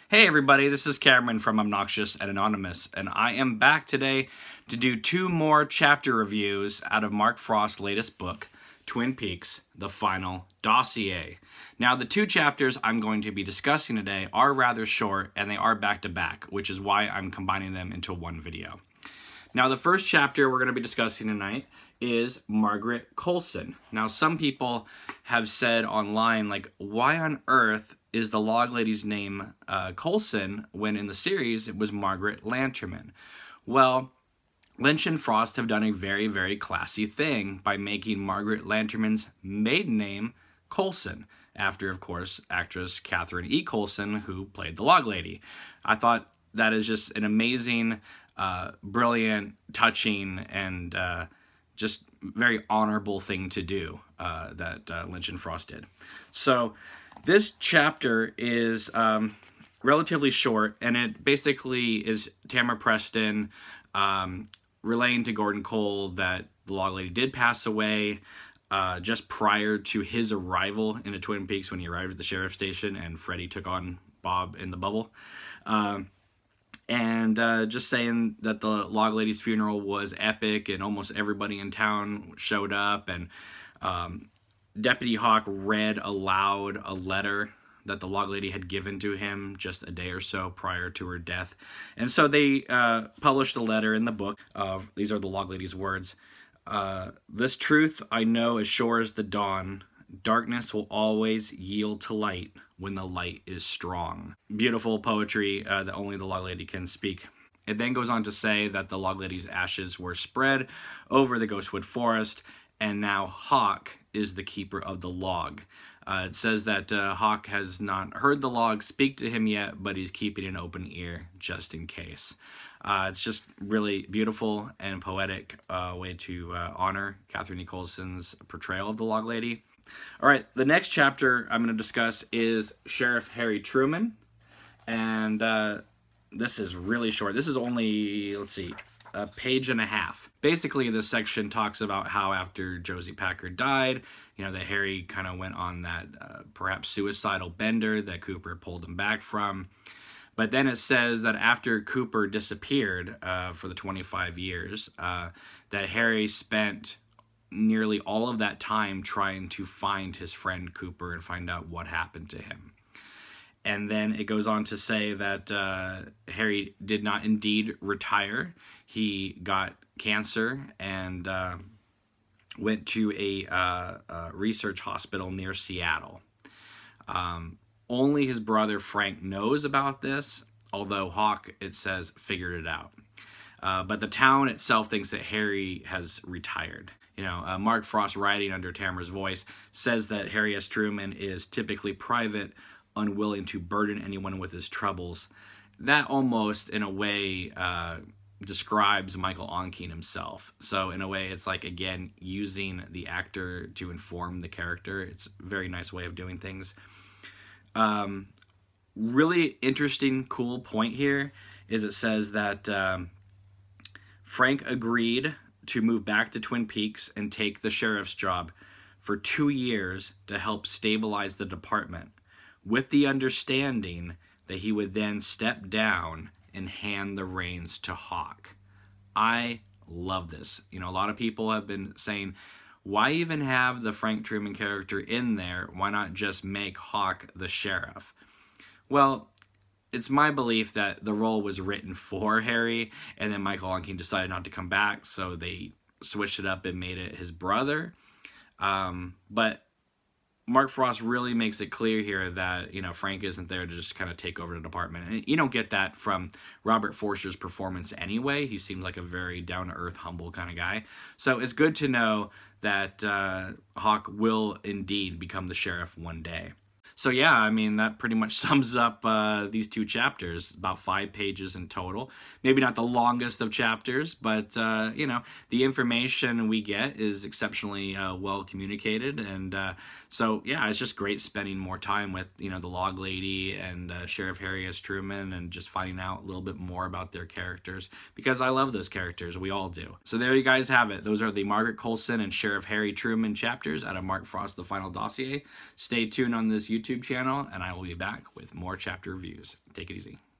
Hey everybody, this is Cameron from Obnoxious and Anonymous, and I am back today to do 2 more chapter reviews out of Mark Frost's latest book, Twin Peaks: The Final Dossier. Now, the 2 chapters I'm going to be discussing today are rather short, and they are back-to-back, which is why I'm combining them into one video. Now, the first chapter we're going to be discussing tonight is Margaret Coulson. Now, some people have said online, like, why on earth is the log lady's name Coulson when in the series it was Margaret Lanterman? Well, Lynch and Frost have done a very, very classy thing by making Margaret Lanterman's maiden name Coulson, after, of course, actress Catherine E. Coulson, who played the log lady. I thought that is just an amazing, brilliant, touching, and just very honorable thing to do that Lynch and Frost did. So this chapter is relatively short, and it basically is Tamara Preston relaying to Gordon Cole that the log lady did pass away just prior to his arrival into Twin Peaks, when he arrived at the sheriff's station and Freddie took on Bob in the bubble. And just saying that the log lady's funeral was epic and almost everybody in town showed up, and Deputy Hawk read aloud a letter that the log lady had given to him just a day or so prior to her death. And so they published the letter in the book. These are the log lady's words. "This truth I know as sure as the dawn. Darkness will always yield to light when the light is strong." Beautiful poetry that only the log lady can speak. It then goes on to say that the log lady's ashes were spread over the Ghostwood Forest, and now Hawk is the keeper of the log. It says that Hawk has not heard the log speak to him yet, but he's keeping an open ear just in case. It's just really beautiful and poetic way to honor Catherine E. Coulson's portrayal of the log lady. All right, the next chapter I'm going to discuss is Sheriff Harry Truman, and this is really short. This is only, let's see, a page and a half. Basically, this section talks about how after Josie Packard died, you know, that Harry kind of went on that perhaps suicidal bender that Cooper pulled him back from. But then it says that after Cooper disappeared for the 25 years, that Harry spent nearly all of that time trying to find his friend Cooper and find out what happened to him. And then it goes on to say that Harry did not indeed retire. He got cancer and went to a research hospital near Seattle. Only his brother Frank knows about this, although Hawk, it says, figured it out. But the town itself thinks that Harry has retired. You know, Mark Frost, writing under Tamara's voice, says that Harry S. Truman is typically private, unwilling to burden anyone with his troubles. That almost, in a way, describes Michael Onkine himself. So, in a way, it's like, again, using the actor to inform the character. It's a very nice way of doing things. Really interesting, cool point here is it says that Frank agreed to move back to Twin Peaks and take the sheriff's job for 2 years to help stabilize the department, with the understanding that he would then step down and hand the reins to Hawk. I love this. You know, a lot of people have been saying, why even have the Frank Truman character in there? Why not just make Hawk the sheriff? Well, it's my belief that the role was written for Harry, and then Michael Onkine decided not to come back, so they switched it up and made it his brother. But Mark Frost really makes it clear here that, you know, Frank isn't there to just kind of take over the department. And you don't get that from Robert Forster's performance anyway. He seems like a very down-to-earth, humble kind of guy. So it's good to know that Hawk will indeed become the sheriff one day. So yeah, I mean, that pretty much sums up these 2 chapters, about 5 pages in total. Maybe not the longest of chapters, but, you know, the information we get is exceptionally well communicated. And so, yeah, it's just great spending more time with, you know, the log lady and Sheriff Harry S. Truman, and just finding out a little bit more about their characters, because I love those characters. We all do. So there you guys have it. Those are the Margaret Coulson and Sheriff Harry Truman chapters out of Mark Frost: The Final Dossier. Stay tuned on this YouTube YouTube channel, and I will be back with more chapter reviews. Take it easy.